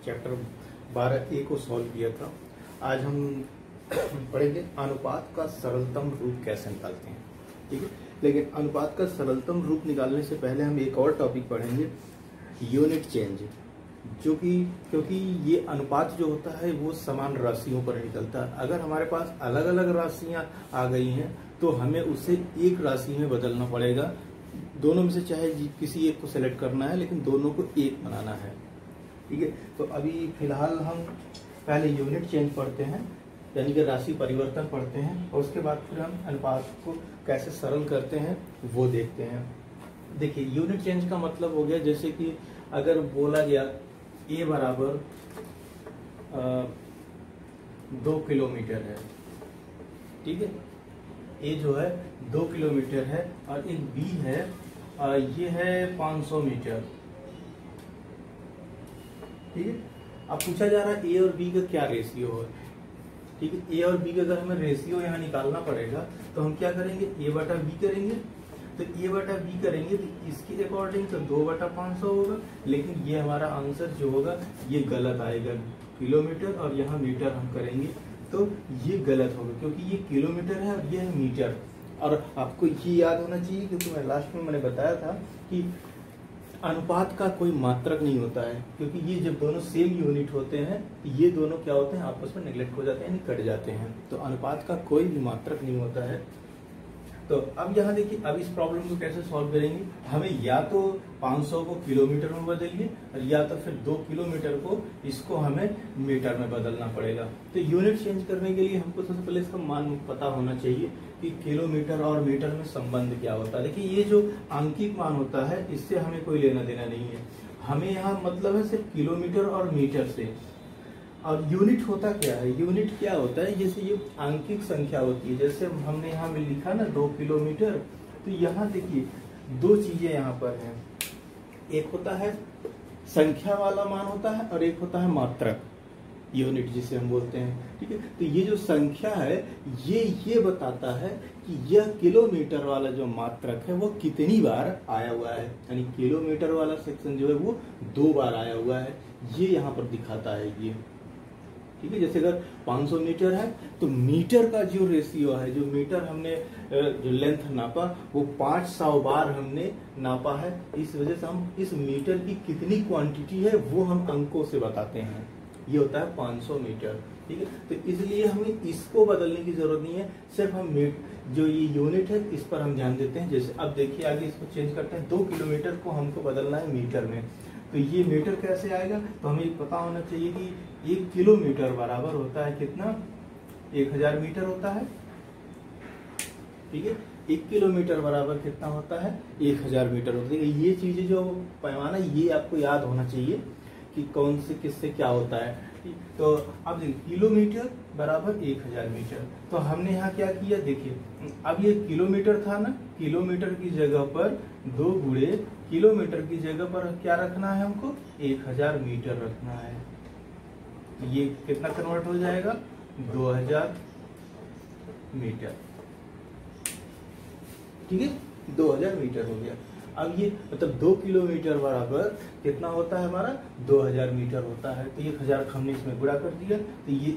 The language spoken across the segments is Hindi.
चैप्टर 12A को सॉल्व किया था। आज हम पढ़ेंगे अनुपात का सरलतम रूप कैसे निकालते हैं। ठीक है, लेकिन अनुपात का सरलतम रूप निकालने से पहले हम एक और टॉपिक पढ़ेंगे, यूनिट चेंज, जो कि क्योंकि ये अनुपात जो होता है वो समान राशियों पर निकलता है। अगर हमारे पास अलग अलग राशियां आ गई हैं तो हमें उसे एक राशि में बदलना पड़ेगा। दोनों में से चाहे किसी एक को सेलेक्ट करना है, लेकिन दोनों को एक बनाना है। ठीक है, तो अभी फिलहाल हम पहले यूनिट चेंज पढ़ते हैं, यानी कि राशि परिवर्तन पढ़ते हैं, और उसके बाद फिर हम अनुपात को कैसे सरल करते हैं वो देखते हैं। देखिए, यूनिट चेंज का मतलब हो गया, जैसे कि अगर बोला गया A बराबर 2 किलोमीटर है। ठीक है, A जो है 2 किलोमीटर है और एक B है, ये है 500 मीटर। ठीक है, अब पूछा जा रहा है A और B का क्या रेशियो है। ठीक है, A और B का अगर हमें रेशियो यहाँ निकालना पड़ेगा तो हम क्या करेंगे, A बटा B करेंगे। तो A बटा B करेंगे तो इसके अकॉर्डिंग तो 2 बटा 500 होगा, लेकिन ये हमारा आंसर जो होगा ये गलत आएगा। किलोमीटर और यहाँ मीटर हम करेंगे तो ये गलत होगा, क्योंकि ये किलोमीटर है और ये है मीटर। और आपको ये याद होना चाहिए, क्योंकि मैं लास्ट में मैंने बताया था कि अनुपात का कोई मात्रक नहीं होता है, क्योंकि ये जब दोनों सेम यूनिट होते हैं ये दोनों क्या होते हैं, आपस में नेग्लेक्ट हो जाते हैं, यानी कट जाते हैं। तो अनुपात का कोई भी मात्रक नहीं होता है। तो अब यहाँ देखिए, अब इस प्रॉब्लम को कैसे सॉल्व करेंगे, हमें या तो 500 को किलोमीटर में बदलिए, या तो फिर 2 किलोमीटर को इसको हमें मीटर में बदलना पड़ेगा। तो यूनिट चेंज करने के लिए हमको सबसे पहले इसका मान पता होना चाहिए कि किलोमीटर और मीटर में संबंध क्या होता है। देखिए, ये जो आंकिक मान होता है इससे हमें कोई लेना देना नहीं है, हमें यहाँ मतलब है सिर्फ किलोमीटर और मीटर से। और यूनिट होता क्या है, यूनिट क्या होता है, जैसे ये आंकिक संख्या होती है, जैसे हमने यहाँ में लिखा ना 2 किलोमीटर, तो यहाँ देखिए दो चीजें यहाँ पर हैं, एक होता है संख्या वाला मान होता है और एक होता है मात्रक, यूनिट जिसे हम बोलते हैं। ठीक है, तो ये जो संख्या है ये बताता है कि यह किलोमीटर वाला जो मात्रक है वो कितनी बार आया हुआ है, यानी किलोमीटर वाला सेक्शन जो है वो 2 बार आया हुआ है, ये यहाँ पर दिखाता है ये। ठीक है, जैसे अगर 500 मीटर है तो मीटर का जो रेशियो है, जो मीटर हमने जो लेंथ नापा वो 500 बार हमने नापा है। इस वजह से हम इस मीटर की कितनी क्वांटिटी है वो हम अंकों से बताते हैं, ये होता है 500 मीटर। ठीक है, तो इसलिए हमें इसको बदलने की जरूरत नहीं है, सिर्फ हम जो ये यूनिट है इस पर हम ध्यान देते हैं। जैसे अब देखिए आगे इसको चेंज करते हैं, 2 किलोमीटर को हमको बदलना है मीटर में, तो ये मीटर कैसे आएगा, तो हमें पता होना चाहिए कि 1 किलोमीटर बराबर होता है कितना, 1000 मीटर होता है। ठीक है, 1 किलोमीटर बराबर कितना होता है, 1000 मीटर होता है। ये चीजें जो पैमाना ये आपको याद होना चाहिए कि कौन से किससे क्या होता है। तो अब देखिए, किलोमीटर बराबर 1000 मीटर, तो हमने यहाँ क्या किया, देखिए अब ये किलोमीटर था ना, किलोमीटर की जगह पर 2 गुणे किलोमीटर की जगह पर क्या रखना है, हमको 1000 मीटर रखना है। ये कितना कन्वर्ट हो जाएगा, 2000 मीटर। ठीक है, 2000 मीटर हो गया। अब ये मतलब 2 किलोमीटर बराबर कितना होता है हमारा, 2000 मीटर होता है। तो 1000 हमने इसमें गुणा कर दिया, तो ये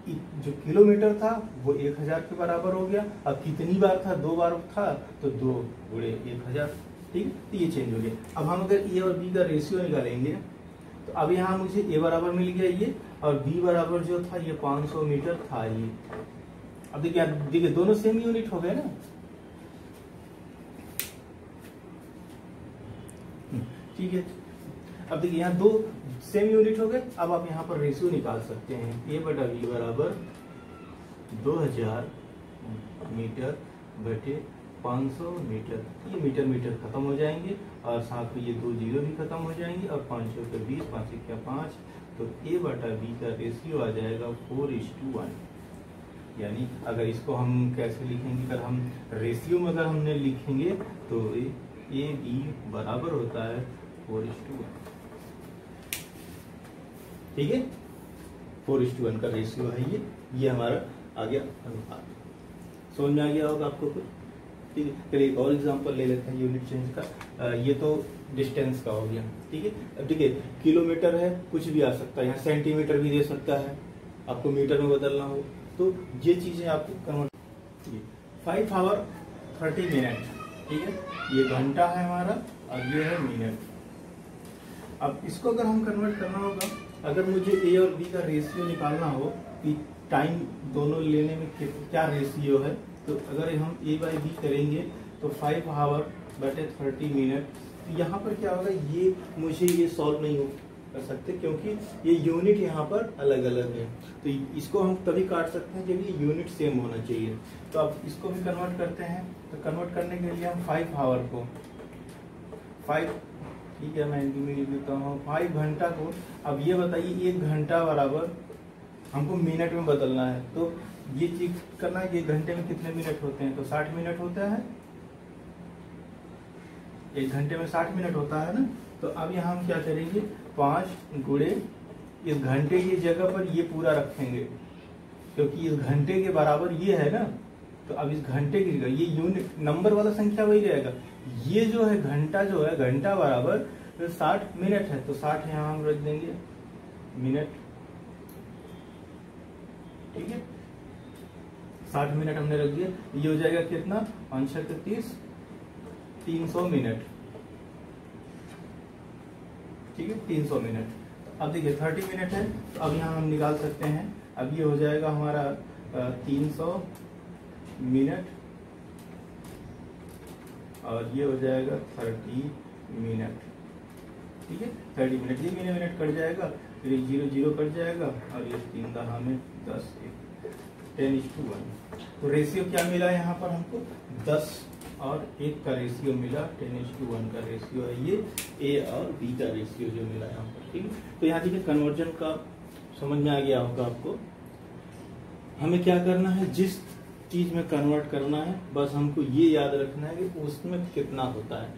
जो किलोमीटर था वो 1000 के बराबर हो गया। अब कितनी बार था, 2 बार था, तो 2 गुणे 1000। ठीक, तो ये चेंज हो गया। अब हम अगर ए और बी का रेशियो निकालेंगे तो अब यहाँ मुझे ए बराबर मिल गया ये, और बी बराबर जो था ये 500 मीटर था ये। अब देखिए दोनों सेम यूनिट हो गए ना। ठीक है, अब देखिए यहाँ 2 सेम यूनिट हो गए। अब आप यहाँ पर रेशियो निकाल सकते हैं, ए बटा बी बराबर 2000 मीटर बटे 500 मीटर। ये मीटर मीटर खत्म हो जाएंगे और साथ में ये 2 जीरो भी खत्म हो जाएंगे, और 5 के 20, 5 क्या 5, तो ए बटा बी का रेशियो आ जाएगा 4:1। यानी अगर इसको हम कैसे लिखेंगे, अगर हम रेशियो में अगर हमने लिखेंगे तो ए बी बराबर होता है 4:1। ठीक है, 4:1 का रेशियो है ये हमारा आ गया अनुपात। समझ में आ गया होगा आपको कुछ। ठीक है। फिर एक और एग्जांपल ले लेते हैं यूनिट चेंज का। ये तो डिस्टेंस का हो गया, ठीक है। अब देखिए किलोमीटर है, कुछ भी आ सकता है, यहाँ सेंटीमीटर भी दे सकता है, आपको मीटर में बदलना हो तो ये चीजें आपको कन्वर्ट। 5 आवर 30 मिनट, ठीक है, ये घंटा है हमारा और ये है मिनट। अब इसको अगर हम कन्वर्ट करना होगा, अगर मुझे ए और बी का रेशियो निकालना हो कि टाइम दोनों लेने में क्या रेशियो है, तो अगर हम ए बाई बी करेंगे तो 5 आवर बटे 30 मिनट, तो यहाँ पर क्या होगा, ये मुझे ये सॉल्व नहीं हो कर सकते क्योंकि ये यूनिट यहाँ पर अलग अलग है। तो इसको हम तभी काट सकते हैं जब ये यूनिट सेम होना चाहिए। तो अब इसको भी कन्वर्ट करते हैं, तो कन्वर्ट करने के लिए हम 5 आवर को 5, ठीक है, मैं हिंदी में लिख देता हूँ 5 घंटा को। अब ये बताइए 1 घंटा बराबर हमको मिनट में बदलना है, तो ये चीज करना है कि 1 घंटे में कितने मिनट होते हैं, तो 60 मिनट होता है, 1 घंटे में 60 मिनट होता है ना। तो अब यहाँ हम क्या करेंगे, 5 गुणे इस घंटे की जगह पर ये पूरा रखेंगे क्योंकि इस घंटे के बराबर ये है ना। तो अब इस घंटे की जगह ये यूनिट नंबर वाला संख्या वही रहेगा, ये जो है घंटा जो है, घंटा बराबर 60 मिनट है, तो 60 यहाँ हम रख देंगे मिनट, ठीक है। 60 मिनट हमने रख दिया, ये हो जाएगा कितना, 5 6 30, 300 मिनट, ठीक है, 300 मिनट। अब देखिए 30 मिनट है, तो अब यहाँ हम निकाल सकते हैं। अब ये हो जाएगा हमारा 300 मिनट और ये हो जाएगा 30 मिनट, ठीक है। 30 मिनट, ये मिनट कट जाएगा, फिर 0 0 कट जाएगा और ये 3 दहा में 10 10:1। तो रेशियो क्या मिला यहाँ पर हमको, 10 और 1 का रेशियो मिला, 10:1 का रेशियो है ये ए और बी का रेशियो जो मिला यहाँ पर, ठीक है। तो यहाँ देखिए कन्वर्जन का समझ में आ गया होगा आपको। हमें क्या करना है, जिस चीज में कन्वर्ट करना है बस हमको ये याद रखना है कि उसमें कितना होता है।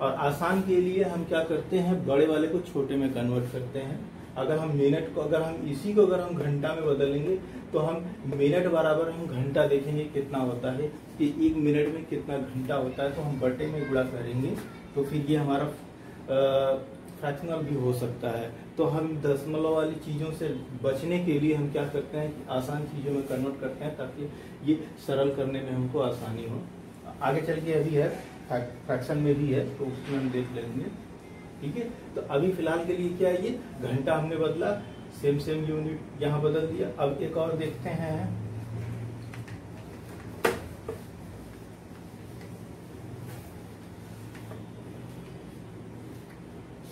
और आसान के लिए हम क्या करते हैं, बड़े वाले को छोटे में कन्वर्ट करते हैं। अगर हम मिनट को, अगर हम इसी को अगर हम घंटा में बदलेंगे तो हम मिनट बराबर हम घंटा देखेंगे कितना होता है कि 1 मिनट में कितना घंटा होता है, तो हम बटे में गुणा करेंगे तो फिर ये हमारा फ्रैक्शनल भी हो सकता है। तो हम दशमलव वाली चीजों से बचने के लिए हम क्या करते हैं कि आसान चीजों में कन्वर्ट करते हैं ताकि ये सरल करने में हमको आसानी हो। आगे चल के अभी है फ्रैक्शन में भी है, तो उसमें हम देख लेंगे, ठीक है। तो अभी फिलहाल के लिए क्या है, ये घंटा हमने बदला, सेम यूनिट यहाँ बदल दिया। अब एक और देखते हैं,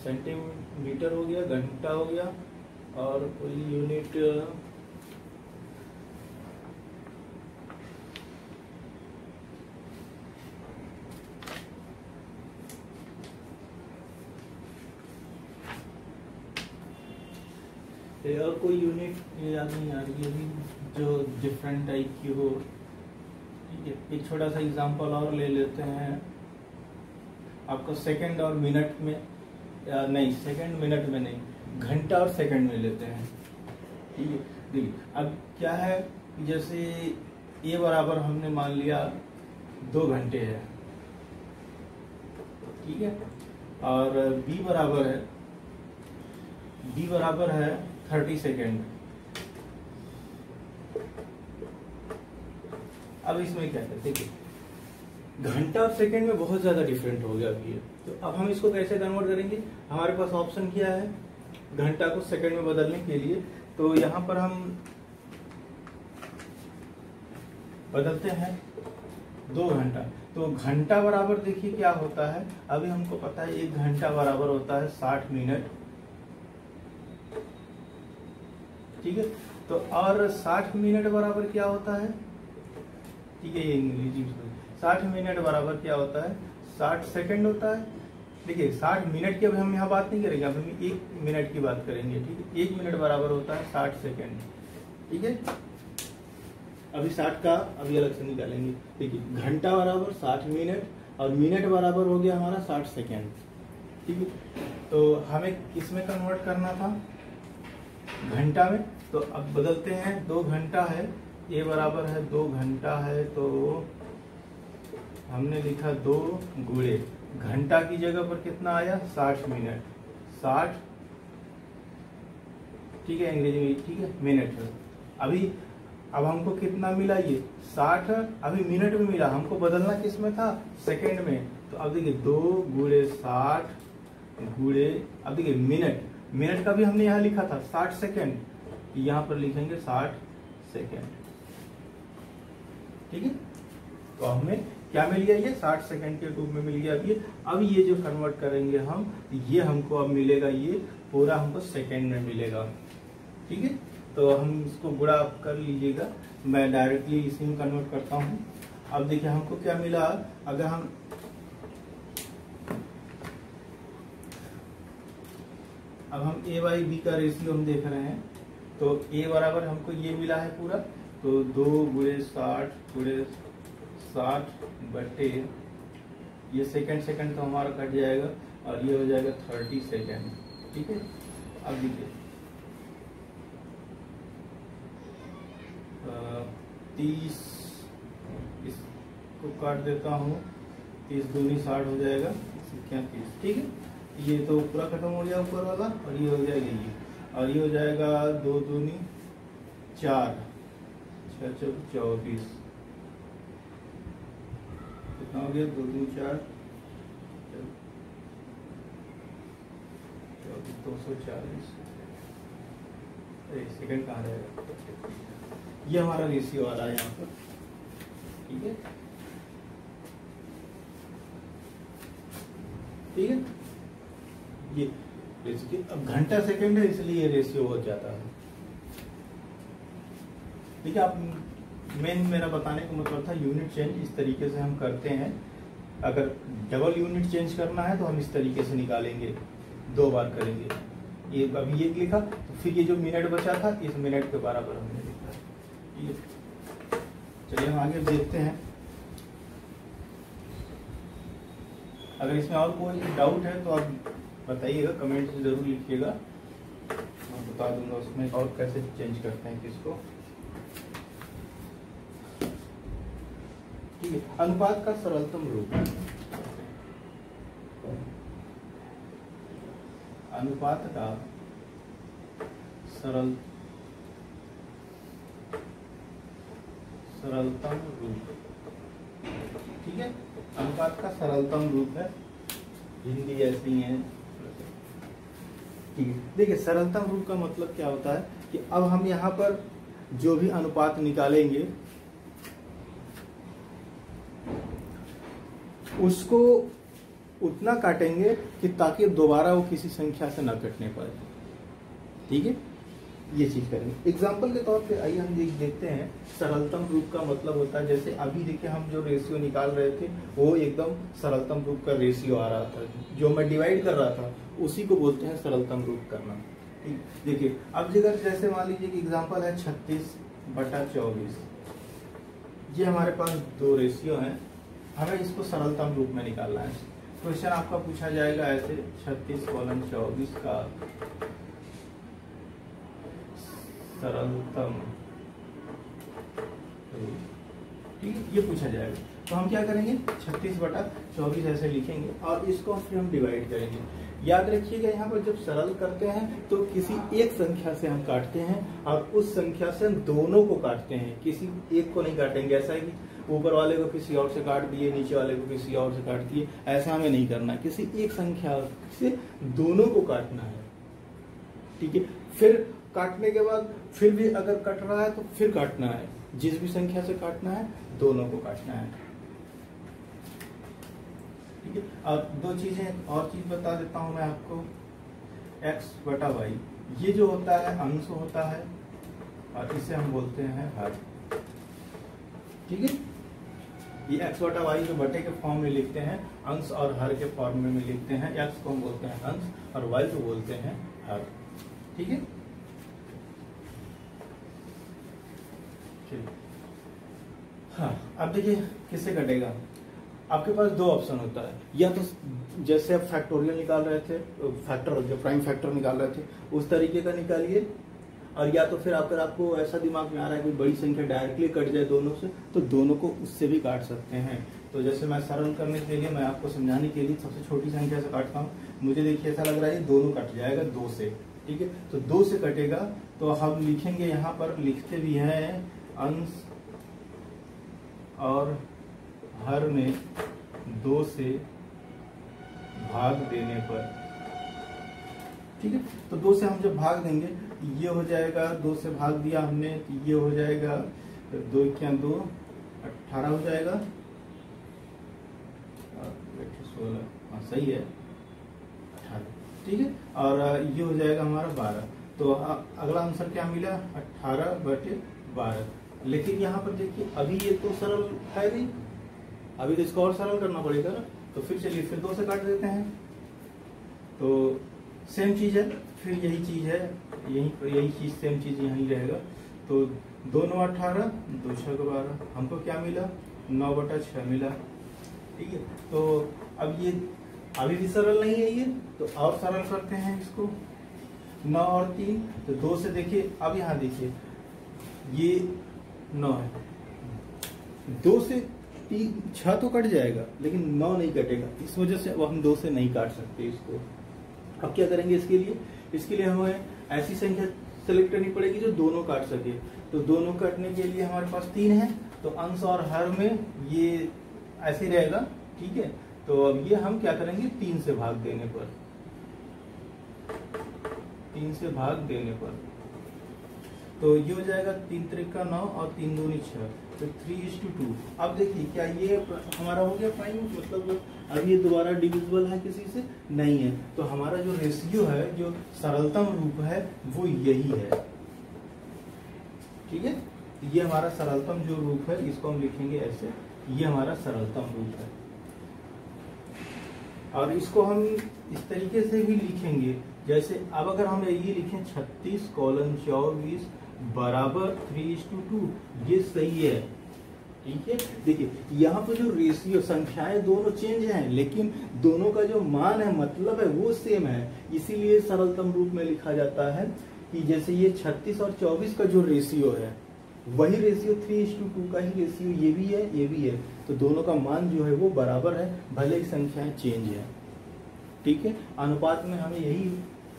सेंटीमीटर हो गया, घंटा हो गया और कोई यूनिट और कोई यूनिट याद नहीं आ रही है जो डिफरेंट टाइप की हो, ठीक है। एक छोटा सा एग्जांपल और ले लेते हैं, आपको सेकंड और मिनट में, नहीं सेकंड मिनट में नहीं, घंटा और सेकंड में लेते हैं, ठीक है। देखिए अब क्या है, जैसे ए बराबर हमने मान लिया 2 घंटे है, ठीक है, और बी बराबर है 30 सेकेंड। अब इसमें क्या है, देखिए घंटा और सेकंड में बहुत ज्यादा डिफरेंट हो गया अभी। तो अब हम इसको कैसे कन्वर्ट करेंगे, हमारे पास ऑप्शन क्या है घंटा को सेकंड में बदलने के लिए। तो यहाँ पर हम बदलते हैं 2 घंटा। तो घंटा बराबर देखिए क्या होता है, अभी हमको पता है 1 घंटा बराबर होता है 60 मिनट, ठीक है। तो और 60 मिनट बराबर क्या होता है, ठीक है, ये अंग्रेजी 60 मिनट बराबर क्या होता है, 60 सेकंड होता है। देखिए 60 मिनट की अब हम यहाँ बात नहीं करेंगे, अब हम 1 मिनट की बात करेंगे, ठीक है। 1 मिनट बराबर होता है 60 सेकंड, ठीक है। अभी 60 का अभी अलग से निकालेंगे। देखिए घंटा बराबर 60 मिनट और मिनट बराबर हो गया हमारा 60 सेकंड, ठीक है। तो हमें किसमें कन्वर्ट करना था, घंटा में। तो अब बदलते हैं, 2 घंटा है, ए बराबर है 2 घंटा है, तो हमने लिखा 2 गुणे घंटा की जगह पर कितना आया 60 मिनट, 60, ठीक है, अंग्रेजी में, ठीक है, मिनट। अभी अब हमको कितना मिला, ये 60 अभी मिनट में मिला, हमको बदलना किस में था, सेकंड में। तो अब देखिए 2 गुणे 60 गुणे, अब देखिए मिनट, मिनट का भी हमने यहाँ लिखा था 60 सेकंड, यहाँ पर लिखेंगे 60 सेकंड, ठीक है। तो हमें क्या मिल गया, ये 60 सेकंड के रूप में मिल गया। अब ये जो कन्वर्ट करेंगे हम, ये हमको अब मिलेगा, ये पूरा हमको सेकंड में मिलेगा, ठीक है। तो हम इसको गुणा कर लीजिएगा, मैं डायरेक्टली इसी में कन्वर्ट करता हूँ। अब देखिए हमको क्या मिला, अगर हम अब हम a बाई बी का रेशियो हम देख रहे हैं, तो a बराबर हमको ये मिला है पूरा, तो 2 गुणे 60 बटे, ये सेकंड तो हमारा कट जाएगा और ये हो जाएगा 30 सेकंड, ठीक है। अब देखिए 30, इसको काट देता हूँ, 30 दूनी 60 हो जाएगा, 30, ठीक है। ये तो पूरा खत्म हो गया ऊपर वाला, और ये हो जाएगा ये, और ये हो जाएगा 2 दूनी 4, 6 चौक 24, कितना हो गया, 2 दूनी 4, 240 सेकंड कहाँ रहेगा। ये हमारा रेशियो आ रहा है यहाँ पर, ठीक है, ठीक है। ये अब घंटा सेकंड है, इसलिए ये रेशियो हो जाता है, ठीक है। आप मेन मेरा बताने का मतलब था यूनिट चेंज इस तरीके से हम करते हैं। अगर डबल यूनिट चेंज करना है तो हम इस तरीके से निकालेंगे, 2 बार करेंगे। ये अभी ये लिखा, तो फिर ये जो मिनट बचा था, इस मिनट के बराबर हमने लिखा, ठीक है। चलिए हम आगे देखते हैं। अगर इसमें और कोई डाउट है तो आप बताइएगा, कमेंट में जरूर लिखिएगा, मैं बता दूंगा उसमें और कैसे चेंज करते हैं किसको, ठीक है। अनुपात का सरलतम रूप, अनुपात का सरलतम रूप, ठीक है। अनुपात का सरलतम रूप है, हिंदी ऐसी है, ठीक है। देखिए सरलतम रूप का मतलब क्या होता है कि अब हम यहाँ पर जो भी अनुपात निकालेंगे उसको उतना काटेंगे कि ताकि दोबारा वो किसी संख्या से न कटने पाए, ठीक है। ये चीज करेंगे। एग्जाम्पल के तौर पे आइए हम देखते हैं सरलतम रूप का मतलब होता है, जैसे अभी देखिए हम जो रेशियो निकाल रहे थे वो एकदम सरलतम रूप का रेशियो आ रहा था, जो मैं डिवाइड कर रहा था उसी को बोलते हैं सरलतम रूप करना, ठीक। देखिए अब जैसे मान लीजिए कि एग्जाम्पल है 36/24, ये हमारे पास 2 रेशियो हैं, हमें इसको सरलतम रूप में निकालना है। क्वेश्चन आपका पूछा जाएगा ऐसे, 36:24 का सरलतम, ठीक है, ये पूछा जाएगा। तो हम क्या करेंगे, 36/24 ऐसे लिखेंगे और इसको फिर हम डिवाइड करेंगे। याद रखिएगा यहाँ पर जब सरल करते हैं तो किसी एक संख्या से हम काटते हैं और उस संख्या से हम दोनों को काटते हैं, किसी एक को नहीं काटेंगे। ऐसा है कि ऊपर वाले को किसी और से काट दिए, नीचे वाले को किसी और से काट दिए, ऐसा हमें नहीं करना है। किसी एक संख्या से दोनों को काटना है, ठीक है। फिर काटने के बाद फिर भी अगर कट रहा है तो फिर काटना है, जिस भी संख्या से काटना है दोनों को काटना है, ठीक है। अब 2 चीजें और चीज बता देता हूं मैं आपको, x/y ये जो होता है अंश होता है और इसे हम बोलते हैं हर, ठीक है। ये x/y जो बटे के फॉर्म में लिखते हैं, अंश और हर के फॉर्म में लिखते हैं। x को हम बोलते हैं अंश और y को बोलते हैं हर, ठीक है। हाँ अब देखिए किससे कटेगा, आपके पास 2 ऑप्शन होता है, या तो जैसे आप फैक्टोरियल निकाल रहे थे, फैक्टर जो प्राइम फैक्टर निकाल रहे थे उस तरीके का निकालिए, और या तो फिर अगर आपको ऐसा दिमाग में आ रहा है कोई बड़ी संख्या डायरेक्टली कट जाए दोनों से, तो दोनों को उससे भी काट सकते हैं। तो जैसे मैं सरल करने के लिए, मैं आपको समझाने के लिए सबसे छोटी संख्या से काटता हूँ। मुझे देखिए ऐसा लग रहा है दोनों कट जाएगा 2 से, ठीक है। तो 2 से कटेगा तो हम लिखेंगे, यहाँ पर लिखते भी हैं अंश और हर में 2 से भाग देने पर, ठीक है। तो 2 से हम जब भाग देंगे ये हो जाएगा, 2 से भाग दिया हमने तो ये हो जाएगा 2 क्या 2 18 हो जाएगा, 16, हाँ सही है 18, ठीक है। और ये हो जाएगा हमारा 12। तो अगला आंसर क्या मिला 18/12। लेकिन यहाँ पर देखिए अभी ये तो सरल है नहीं, अभी तो इसको और सरल करना पड़ेगा ना। तो फिर चलिए फिर 2 से काट देते हैं। तो सेम चीज है, फिर यही चीज है, यही चीज सेम चीज यही रहेगा। तो 2 9 18, 2 6 12, हमको क्या मिला 9/6 मिला, ठीक है। तो अब ये अभी भी सरल नहीं है ये, तो और सरल करते हैं इसको। 9 और 3, तो 2 से देखिए, अब यहाँ देखिए ये 9 है, 2 से 3 6 तो कट जाएगा लेकिन 9 नहीं कटेगा, इस वजह से अब हम 2 से नहीं काट सकते इसको। अब क्या करेंगे इसके लिए, इसके लिए हमें ऐसी संख्या सेलेक्ट करनी पड़ेगी जो दोनों काट सके। तो दोनों काटने के लिए हमारे पास 3 है, तो अंश और हर में ये ऐसे रहेगा, ठीक है। तो अब ये हम क्या करेंगे 3 से भाग देने पर, 3 से भाग देने पर तो ये हो जाएगा 3 त्रिक का 9 और 3 दूनी 6, तो 3:2। अब देखिए क्या ये हमारा हो गया प्राइम, मतलब अब ये दोबारा डिविजिबल है किसी से नहीं है। तो हमारा जो रेशियो है, जो सरलतम रूप है वो यही है, ठीक है। ये हमारा सरलतम जो रूप है इसको हम लिखेंगे ऐसे, ये हमारा सरलतम रूप है। और इसको हम इस तरीके से भी लिखेंगे, जैसे अब अगर हम ये लिखें 36:24 बराबर 3:2, ये सही है, ठीक है। देखिए यहाँ पर जो रेशियो संख्याएं दोनों चेंज हैं, लेकिन दोनों का जो मान है मतलब है वो सेम है, इसीलिए सरलतम रूप में लिखा जाता है कि जैसे ये 36 और 24 का जो रेशियो है वही रेशियो 3:2 का ही रेशियो ये भी है, ये भी है। तो दोनों का मान जो है वो बराबर है, भले ही संख्याएं चेंज है, ठीक है। अनुपात में हमें यही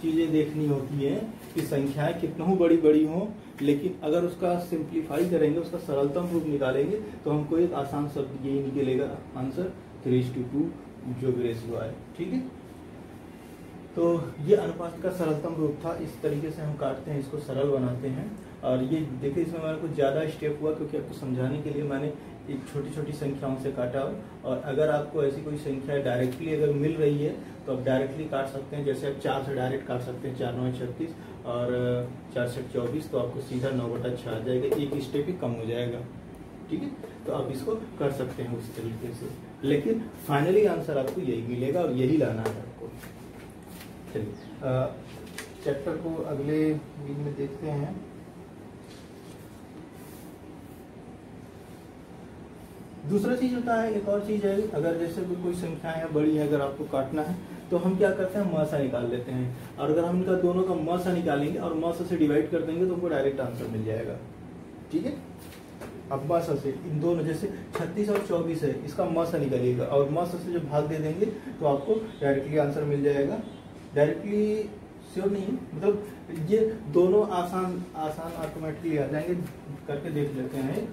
चीजें देखनी होती है कि संख्याएं कितनी बड़ी बड़ी हों, लेकिन अगर उसका सिंप्लीफाई करेंगे, उसका सरलतम रूप निकालेंगे तो हमको एक आसान शब्द यही निकलेगा आंसर 3:2 जो भी रेशियो आए, ठीक है। तो ये अनुपात का सरलतम रूप था, इस तरीके से हम काटते हैं, इसको सरल बनाते हैं। और ये देखिए इसमें हमारा कुछ ज़्यादा स्टेप हुआ क्योंकि आपको समझाने के लिए मैंने एक छोटी छोटी संख्याओं से काटा। और अगर आपको ऐसी कोई संख्या डायरेक्टली अगर मिल रही है तो आप डायरेक्टली काट सकते हैं, जैसे आप 4 से डायरेक्ट काट सकते हैं, 4 9 36 और 4 6 24, तो आपको सीधा 9/6 आ जाएगा, एक स्टेप ही कम हो जाएगा, ठीक है। तो आप इसको कर सकते हैं उस तरीके से, लेकिन फाइनली आंसर आपको यही मिलेगा और यही लाना है आपको। चलिए चैप्टर को अगले वीक में देखते हैं। दूसरा चीज होता है, एक और चीज है, अगर जैसे कोई संख्या है बड़ी है, अगर आपको काटना है तो हम क्या करते हैं म सा निकाल लेते हैं। और अगर हम इनका दोनों का म सा निकालेंगे और म सा से डिवाइड कर देंगे तो हमको डायरेक्ट आंसर मिल जाएगा, ठीक है। अब म सा से इन दोनों, जैसे 36 और 24 है, इसका म सा निकालिएगा और म सा से जब भाग दे देंगे तो आपको डायरेक्टली आंसर मिल जाएगा। डायरेक्टली श्योर नहीं, मतलब ये दोनों आसान आसान ऑटोमेटिकली आ जाएंगे, करके देख लेते हैं।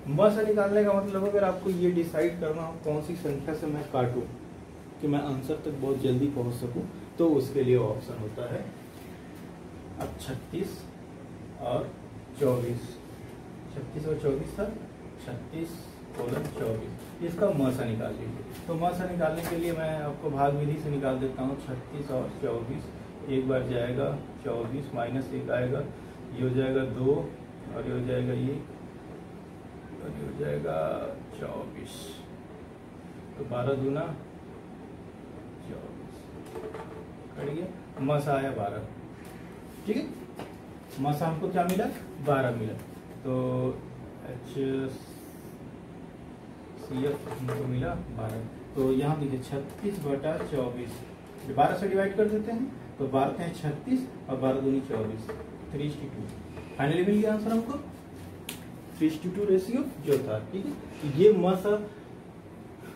म से निकालने का मतलब अगर आपको ये डिसाइड करना हो कौन सी संख्या से मैं काटूं कि मैं आंसर तक बहुत जल्दी पहुंच सकूं, तो उसके लिए ऑप्शन होता है अब 36 और 24, 36 और 24 था, 36:24, इसका म सा निकाल लीजिए। तो म सा निकालने के लिए मैं आपको भाग विधि से निकाल देता हूँ। 36 और 24, एक बार जाएगा 24 माइनस 1 आएगा, ये हो जाएगा 2 और ये हो जाएगा ये, और ये हो जाएगा 24, तो 12 दूना 24 कट गया, म सा आया 12, ठीक है। म सा हमको क्या मिला 12 मिला, तो H CF हमको मिला 12। तो यहाँ देखिए 36/24, 12 से डिवाइड कर देते हैं तो 12 हैं 36 और 12 दूनी 24, 3:2। फाइनली मिल गया आंसर हमको 3:2 रेशियो जो था। ठीक है, तो ये मसा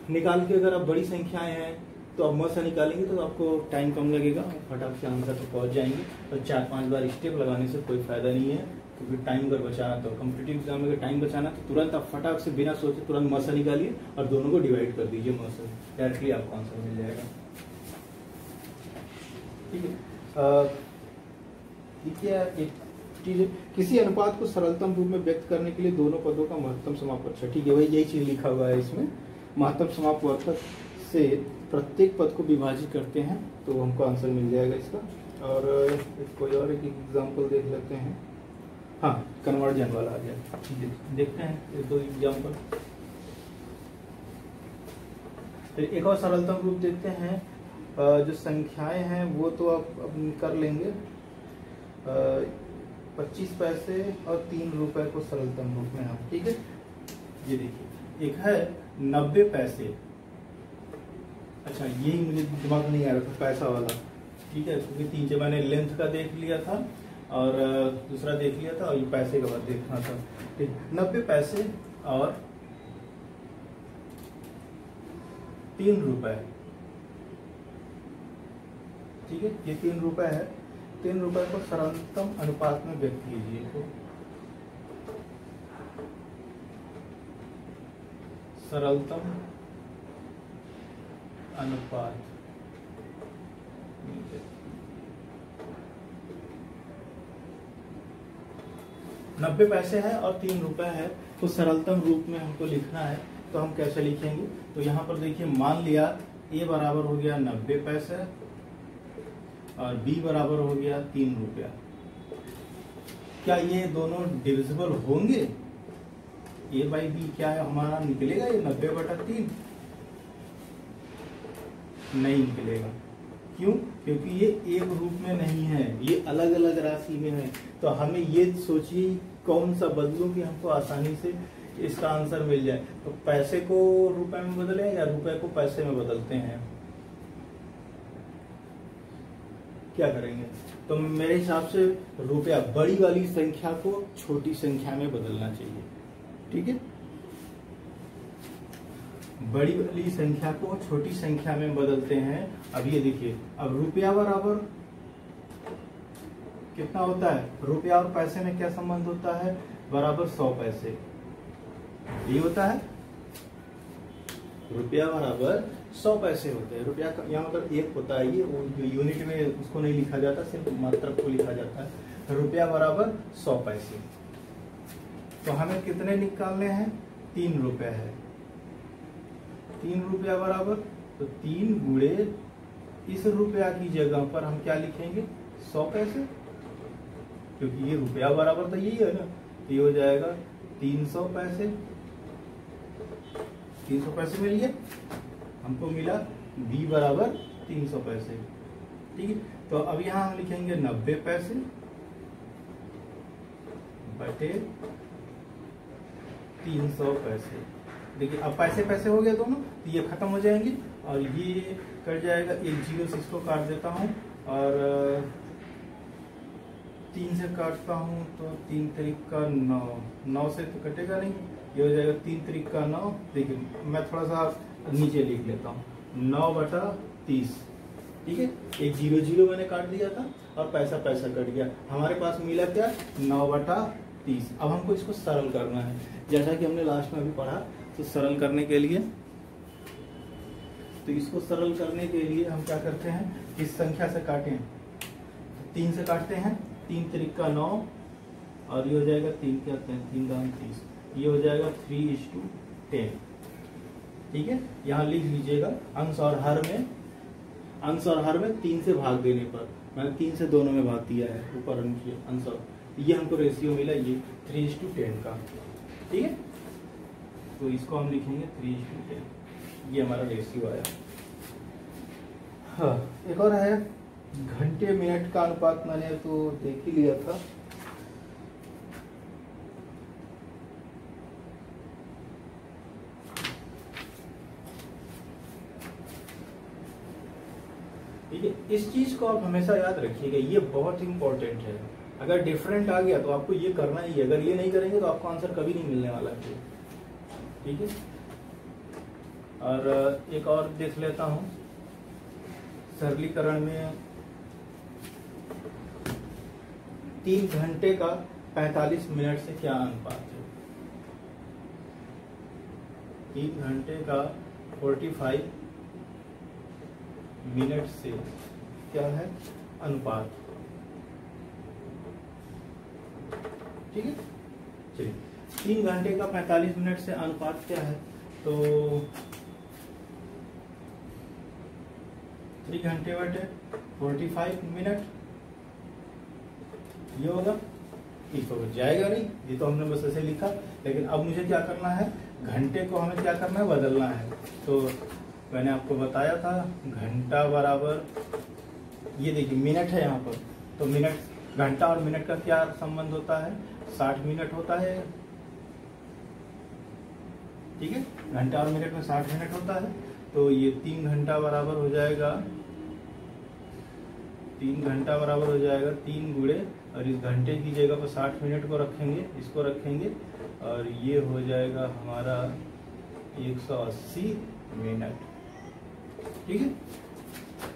निकाल के अगर आप बड़ी संख्याएं हैं तो आप मसा निकालेंगे तो आपको टाइम कम लगेगा, फटाफट से आंसर पर पहुंच जाएंगे। और 4-5 बार स्टेप लगाने से कोई फायदा नहीं है, क्योंकि टाइम अगर बचाना तो कॉम्पिटिटिव एग्जाम में अगर टाइम बचाना तो तुरंत आप फटाफट से बिना सोचे तुरंत मसा निकालिए और दोनों को डिवाइड कर दीजिए मसा, डायरेक्टली आपको आंसर मिल जाएगा। ठीक है, देखिए एक चीज, किसी अनुपात को सरलतम रूप में व्यक्त करने के लिए दोनों पदों का महत्तम समापवर्धक, ठीक है वही यही चीज लिखा हुआ है इसमें, महत्तम समापवर्धक से प्रत्येक पद को विभाजित करते हैं तो हमको आंसर मिल जाएगा इसका। और कोई और एक एग्जाम्पल देख लेते हैं। हाँ, कन्वर्जन वाला आ गया, देखते हैं ये 2 एग्जाम्पल। फिर एक और सरलतम रूप देखते हैं, जो संख्याएं हैं वो तो आप कर लेंगे। 25 पैसे और 3 रुपए को सरलतम रूप में हम, ठीक है। ये देखिए एक है 90 पैसे, अच्छा यही मुझे दिमाग नहीं आ रहा था पैसा वाला, ठीक है, क्योंकि 3 से मैंने लेंथ का देख लिया था और दूसरा देख लिया था और ये पैसे का बाद देखना था। ठीक, 90 पैसे और 3 रुपए, ठीक है, ये 3 रुपए है। 3 रुपए को सरलतम अनुपात में व्यक्त कीजिए। तो सरलतम अनुपात 90 पैसे है और 3 रुपए है, तो सरलतम रूप में हमको लिखना है तो हम कैसे लिखेंगे। तो यहाँ पर देखिए मान लिया A बराबर हो गया 90 पैसे और B बराबर हो गया 3 रुपया। क्या ये दोनों डिविजिबल होंगे? A बाई बी क्या है हमारा, निकलेगा ये 90/3? नहीं निकलेगा। क्यों? क्योंकि ये एक रूप में नहीं है, ये अलग अलग राशि में है। तो हमें ये सोचिए कौन सा बदलूं कि हमको आसानी से इसका आंसर मिल जाए। तो पैसे को रुपए में बदलें या रुपए को पैसे में बदलते हैं, क्या करेंगे? तो मेरे हिसाब से रुपया बड़ी वाली संख्या को छोटी संख्या में बदलना चाहिए, ठीक है। बड़ी वाली संख्या को छोटी संख्या में बदलते हैं। अब ये देखिए, अब रुपया बराबर कितना होता है, रुपया और पैसे में क्या संबंध होता है, बराबर 100 पैसे, ये होता है। रुपया बराबर 100 पैसे होते हैं। रुपया का यहाँ मतलब 1 होता है, ये वो जो यूनिट में उसको नहीं लिखा जाता, सिर्फ मात्रक को लिखा जाता है। रुपया बराबर 100 पैसे। तो हमें कितने निकालने हैं, 3 रुपए है। 3 रुपया बराबर, तो 3 गुणे इस रुपया की जगह पर हम क्या लिखेंगे, 100 पैसे, क्योंकि ये रुपया बराबर तो यही है ना। ये हो जाएगा 300 पैसे। 300 पैसे मिल गया हमको, मिला B बराबर 300 पैसे, ठीक है। तो अब यहाँ हम लिखेंगे 90 पैसे बटे 300 पैसे। देखिए अब पैसे पैसे हो गए दोनों, तो ये खत्म हो जाएंगे और ये कट जाएगा। एक 0 से इसको काट देता हूँ और 3 से काटता हूँ तो 3 त्रिक का 9, 9 से तो कटेगा नहीं, ये हो जाएगा 3 त्रिक का 9। देखिए मैं थोड़ा सा नीचे लिख लेता हूँ, 9/30, ठीक है। एक 0 मैंने काट दिया था और पैसा पैसा कट गया, हमारे पास मिला क्या, 9/30। अब हमको इसको सरल करना है, जैसा कि हमने लास्ट में अभी पढ़ा। तो सरल करने के लिए, तो इसको सरल करने के लिए हम क्या करते हैं, इस संख्या से काटें, 3 से काटते हैं, 3 त्रिक का 9 और ये हो जाएगा 3 क्या 3 दाम 30, ये हो जाएगा 3:10, ठीक है। यहाँ लिख लीजिएगा अंश और हर में, अंश और हर में 3 से भाग देने पर, मैंने 3 से दोनों में भाग दिया है, ऊपर अंश और ये हमको रेशियो मिला, ये 3:10 का, ठीक है। तो इसको हम लिखेंगे 3:10, ये हमारा रेशियो आया। हाँ, एक और है घंटे मिनट का अनुपात, मैंने तो देख ही लिया था। ठीक है, इस चीज को आप हमेशा याद रखिएगा, ये बहुत इंपॉर्टेंट है। अगर डिफरेंट आ गया तो आपको ये करना ही है, अगर ये नहीं करेंगे तो आपको आंसर कभी नहीं मिलने वाला है। ठीक है, और एक और देख लेता हूं सरलीकरण में, 3 घंटे का 45 मिनट से क्या अनुपात है? 3 घंटे का 45 मिनट से क्या है अनुपात? ठीक है, चलिए 3 घंटे का 45 मिनट से अनुपात क्या है? तो 3 घंटे बटे 45 मिनट, ये होगा, ये तो जाएगा नहीं, ये तो हमने बस ऐसे लिखा। लेकिन अब मुझे क्या करना है, घंटे को हमें क्या करना है, बदलना है। तो मैंने आपको बताया था घंटा बराबर, ये देखिए मिनट है यहाँ पर, तो मिनट, घंटा और मिनट का क्या संबंध होता है, 60 मिनट होता है। ठीक है, घंटा और मिनट में 60 मिनट होता है। तो ये 3 घंटा बराबर हो जाएगा, 3 घंटा बराबर हो जाएगा 3 गुणे, और इस घंटे की जगह पर 60 मिनट को रखेंगे, इसको रखेंगे, और ये हो जाएगा हमारा 180 मिनट। ठीक है,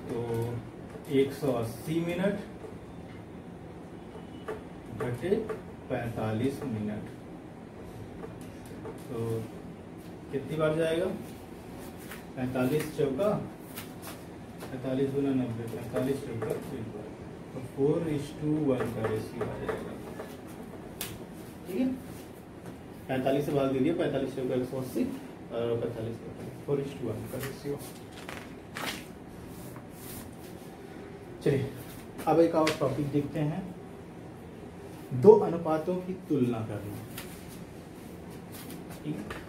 तो 180 मिनट बटे 45 मिनट, तो कितनी बार जाएगा, 45 चौका 45 गुना 90, 45 चौका 3 बार, तो 4:1 का रेशियो आ जाएगा। ठीक है, 45 से भाग दीजिए, 45 चौका 180 और 45 4:1 का रेशियो। चलिए अब एक और टॉपिक देखते हैं, 2 अनुपातों की तुलना करना। ठीक है,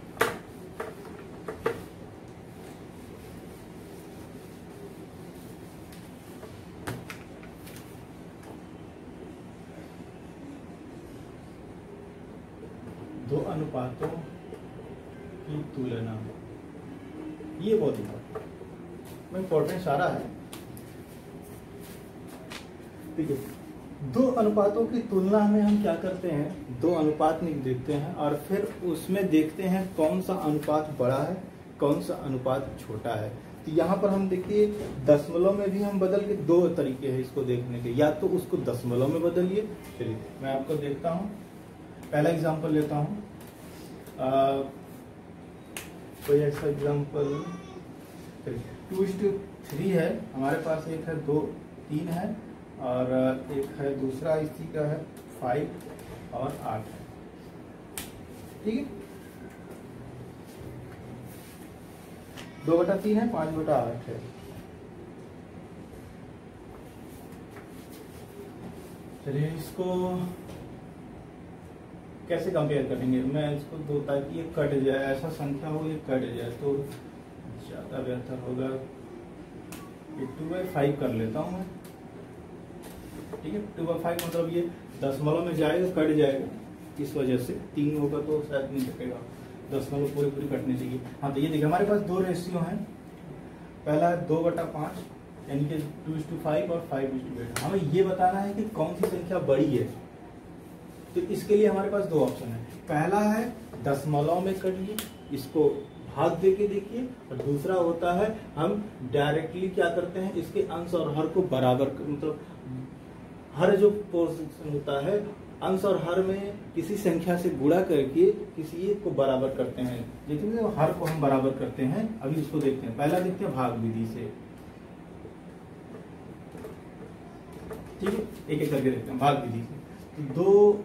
दो अनुपातों की तुलना, ये बहुत इंपॉर्टेंट सारा है। ठीक है, 2 अनुपातों की तुलना में हम क्या करते हैं, 2 अनुपात देखते हैं और फिर उसमें देखते हैं कौन सा अनुपात बड़ा है, कौन सा अनुपात छोटा है। तो यहाँ पर हम देखिए दशमलव में भी हम बदल के 2 तरीके हैं इसको देखने के, या तो उसको दशमलव में बदलिए। चलिए मैं आपको देखता हूँ, पहला एग्जांपल लेता हूँ, कोई ऐसा एग्जांपल, 2:3 है हमारे पास, एक है 2, 3 है, और एक है दूसरा इसी का है 5 और 8 है। ठीक है, 2/3 है, 5/8 है। चलिए इसको कैसे कंपेयर करेंगे, मैं इसको 2 ताकि ये कट जाए, ऐसा संख्या हो ये कट जाए तो ज्यादा बेहतर होगा। ये 2/5 कर लेता हूँ मैं। ठीक है, 2/5 मतलब ये दशमलव में जाएगा, कट जाएगा, इस वजह से 3 होगा तो शायद नहीं कटेगा, दशमलव पूरी कटने चाहिए। हाँ, तो ये देखिए हमारे पास 2 रेशियो हैं, पहला है 2/5 यानी कि 2:5 और 5:8। हमें ये बताना है कि कौन सी संख्या बड़ी है। तो इसके लिए हमारे पास 2 ऑप्शन है, पहला है दशमलव में करिए, इसको भाग दे के देखिए, और दूसरा होता है हम डायरेक्टली क्या करते हैं, इसके अंश और हर को बराबर, मतलब हर जो पोर्शन होता है अंश और हर में किसी संख्या से गुणा करके किसी एक को बराबर करते हैं, जितने हर को हम बराबर करते हैं। अभी इसको देखते हैं, पहला देखते हैं भाग विधि से। ठीक है, एक एक करके देखते हैं भाग विधि से। तो 2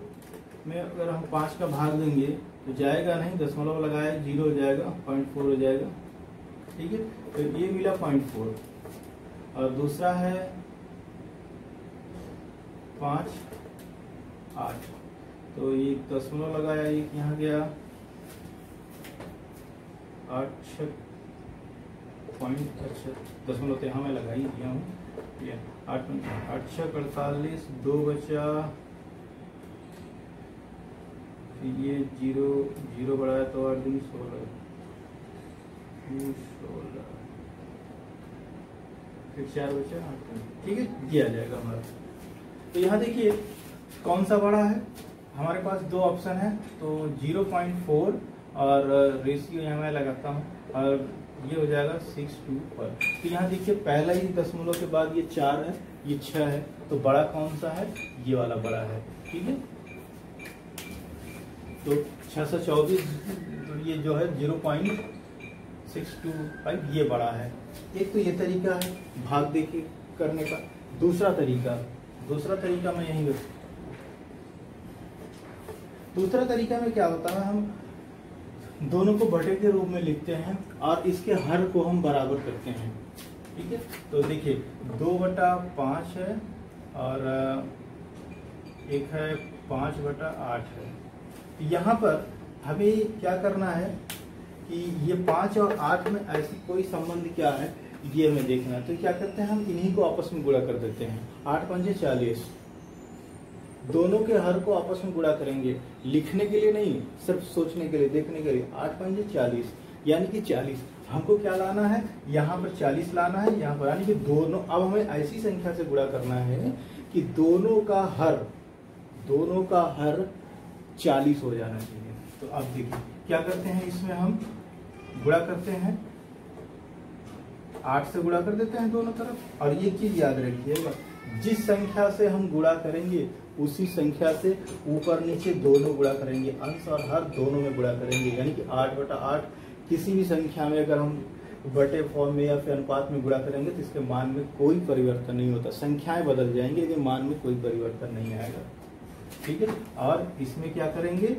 में अगर हम 5 का भाग देंगे तो जाएगा नहीं, दशमलव लगाया 0 हो जाएगा, 0.4 हो जाएगा। ठीक है, तो ये मिला 0.4, और दूसरा है 5, 8, तो ये दशमलव लगाया, एक यहाँ गया 8 दशमलव तो यहाँ मैं लगा ही दिया हूँ, 8 6 48, 2 बचा, ये 0 बढ़ाया तो 8 दूनी 16, फिर 4 बचे 8, ठीक है, ये आ जाएगा हमारा। तो यहाँ देखिए कौन सा बड़ा है, हमारे पास दो ऑप्शन है, तो 0.4 और रेशियो यहाँ मैं लगाता हूँ और ये हो जाएगा 6:2 पर। तो यहाँ देखिए पहला ही दशमलव के बाद ये 4 है, ये 6 है, तो बड़ा कौन सा है, ये वाला बड़ा है, ठीक है। तो 624 ये जो है 0.625 ये बड़ा है। एक तो ये तरीका है भाग देके करने का। दूसरा तरीका मैं यही दूसरा तरीका में क्या होता है, हम दोनों को बटे के रूप में लिखते हैं और इसके हर को हम बराबर करते हैं, ठीक है। तो देखिए 2/5 है और एक है 5/8 है। यहाँ पर हमें क्या करना है कि ये 5 और 8 में ऐसी कोई संबंध क्या है ये हमें देखना है। तो क्या करते हैं, हम इन्हीं को आपस में गुणा कर देते हैं। 8 पंजे 40, दोनों के हर को आपस में गुणा करेंगे, लिखने के लिए नहीं, सिर्फ सोचने के लिए, देखने के लिए। 8 पंजे 40 यानी कि 40 हमको क्या लाना है, यहाँ पर 40 लाना है, यहाँ पर, यानी कि दोनों। अब हमें ऐसी संख्या से गुणा करना है कि दोनों का हर 40 हो जाना चाहिए। तो अब देखिए क्या करते हैं, इसमें हम गुणा करते हैं, 8 से गुणा कर देते हैं दोनों तरफ। और एक चीज याद रखिएगा, जिस संख्या से हम गुणा करेंगे उसी संख्या से ऊपर नीचे दोनों गुणा करेंगे, अंश और हर दोनों में गुणा करेंगे। यानी कि 8/8 किसी भी संख्या में अगर हम बटे फॉर्म में या फिर अनुपात में गुणा करेंगे तो इसके मान में कोई परिवर्तन नहीं होता। संख्याएं बदल जाएंगी लेकिन मान में कोई परिवर्तन नहीं आएगा, ठीक है। और इसमें क्या करेंगे,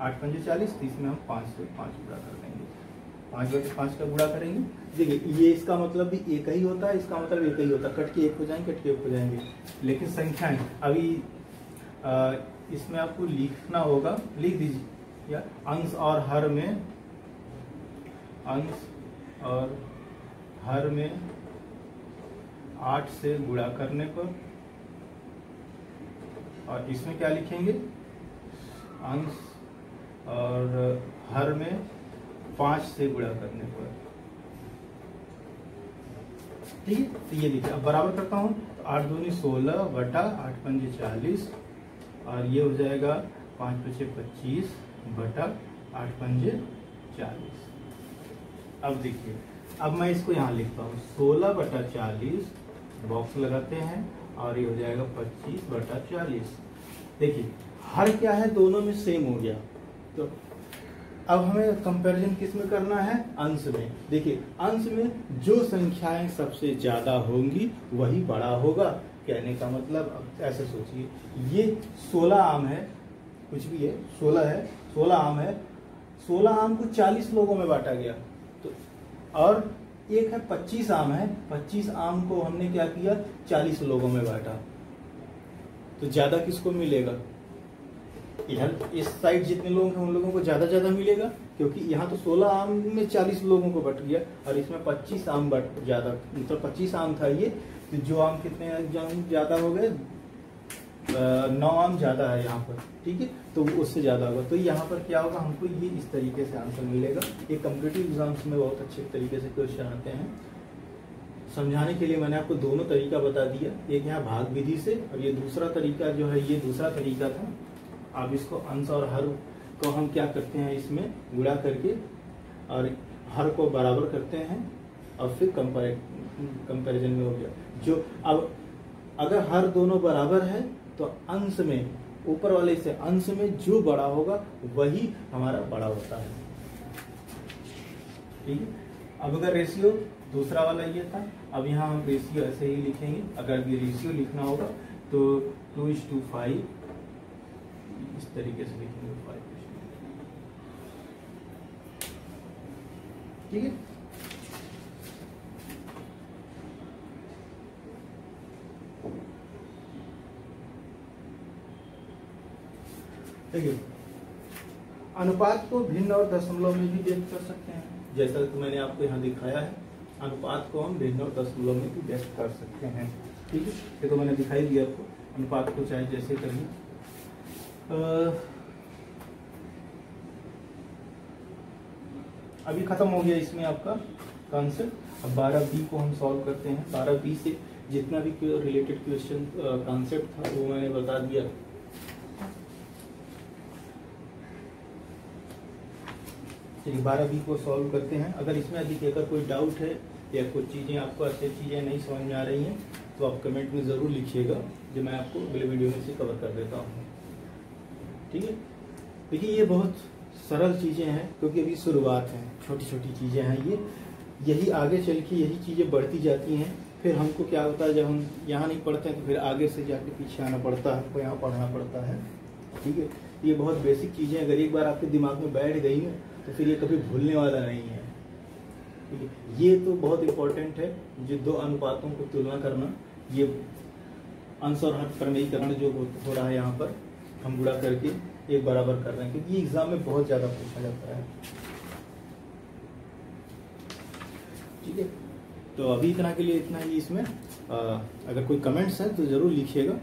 8 पंजे 40, इसमें हम 5 से 5 गुणा कर देंगे, 5/5 का गुणा करेंगे। देखिए ये इसका मतलब भी एक ही होता है, इसका मतलब एक ही होता है, कट के एक हो जाएंगे, लेकिन संख्याएं अभी इसमें आपको लिखना होगा, लिख दीजिए, या अंश और हर में 8 से गुणा करने पर, और इसमें क्या लिखेंगे, अंश और हर में 5 से गुणा करने पर, ठीक है। तो ये देखिए अब बराबर करता हूं, तो 8 दूनी 16 बटा 8 पंजे 40 और ये हो जाएगा 5 पचे 25 बटा 8 पंजे 40। अब देखिए, अब मैं इसको यहाँ लिखता हूँ 16/40, बॉक्स लगाते हैं और ये हो जाएगा 25/40। देखिए हर क्या है, दोनों में सेम हो गया। तो अब हमें कंपैरिजन किस में करना है, अंश में। देखिए अंश में जो संख्याएं सबसे ज्यादा होंगी वही बड़ा होगा। कहने का मतलब, अब ऐसे सोचिए, ये 16 आम है, कुछ भी है, 16 है, 16 आम है, 16 आम को 40 लोगों में बांटा गया। तो और एक है 25 आम है, 25 आम को हमने क्या किया, 40 लोगों में बांटा। तो ज्यादा किसको मिलेगा, इधर इस साइड जितने लोग हैं उन लोगों को ज्यादा मिलेगा, क्योंकि यहाँ तो 16 आम में 40 लोगों को बट गया और इसमें 25 आम बट ज्यादा, मतलब 25 आम था ये, तो जो आम कितने ज्यादा हो गए, 9 आम ज्यादा है यहाँ पर, ठीक है, तो उससे ज्यादा होगा। तो यहाँ पर क्या होगा, हमको ये इस तरीके से आंसर मिलेगा। ये कॉम्पिटिटिव एग्जाम्स में बहुत अच्छे तरीके से क्वेश्चन आते हैं। समझाने के लिए मैंने आपको दोनों तरीका बता दिया, एक यहाँ भाग विधि से, और ये दूसरा तरीका जो है ये दूसरा तरीका था। अब इसको अंश और हर को हम क्या करते हैं, इसमें गुणा करके और हर को बराबर करते हैं और फिर कंपैरिजन में हो गया। जो अब अगर हर दोनों बराबर है तो अंश में, ऊपर वाले से अंश में जो बड़ा होगा वही हमारा बड़ा होता है, ठीक है। अब अगर रेशियो दूसरा वाला ये था, अब यहाँ हम रेशियो ऐसे ही लिखेंगे। अगर ये रेशियो लिखना होगा तो 2:5 इस तरीके से लिखेंगे, 5, ठीक है। देखिए अनुपात को भिन्न और दशमलव में भी व्यक्त कर सकते हैं, जैसा कि मैंने आपको यहाँ दिखाया है। अनुपात को हम भिन्न और दशमलव में भी व्यक्त कर सकते हैं, ठीक है। ये तो मैंने दिखाई दिया आपको, अनुपात को चाहे जैसे करिए। अभी खत्म हो गया इसमें आपका कॉन्सेप्ट। अब 12B को हम सॉल्व करते हैं। 12B से जितना भी रिलेटेड क्वेश्चन कॉन्सेप्ट था वो मैंने बता दिया। चलिए 12B को सॉल्व करते हैं। अगर इसमें अगर कोई डाउट है या कुछ चीज़ें आपको अच्छी चीज़ें नहीं समझ में आ रही हैं तो आप कमेंट में ज़रूर लिखिएगा, जो मैं आपको अगले वीडियो में से कवर कर देता हूँ। ठीक है, देखिए ये बहुत सरल चीज़ें हैं क्योंकि अभी शुरुआत है, छोटी छोटी चीज़ें हैं ये, यही आगे चल के यही चीज़ें बढ़ती जाती हैं। फिर हमको क्या होता है, जब हम यहाँ नहीं पढ़ते हैं तो फिर आगे से जाके पीछे आना पड़ता है, हमको यहाँ पढ़ना पड़ता है। ठीक है, ये बहुत बेसिक चीज़ें अगर एक बार आपके दिमाग में बैठ गई है तो फिर ये कभी भूलने वाला नहीं है। ठीक है, ये तो बहुत इम्पोर्टेंट है, जो दो अनुपातों को तुलना करना, ये अंश और हर प्रमेयीकरण जो हो रहा है यहाँ पर हम गुणा करके एक बराबर कर रहे हैं, क्योंकि एग्जाम में बहुत ज्यादा पूछा जाता है। ठीक है, तो अभी इतना के लिए इतना ही इसमें। अगर कोई कमेंट्स है तो जरूर लिखिएगा।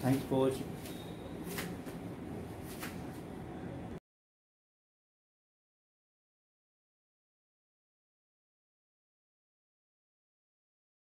Thanks for watching.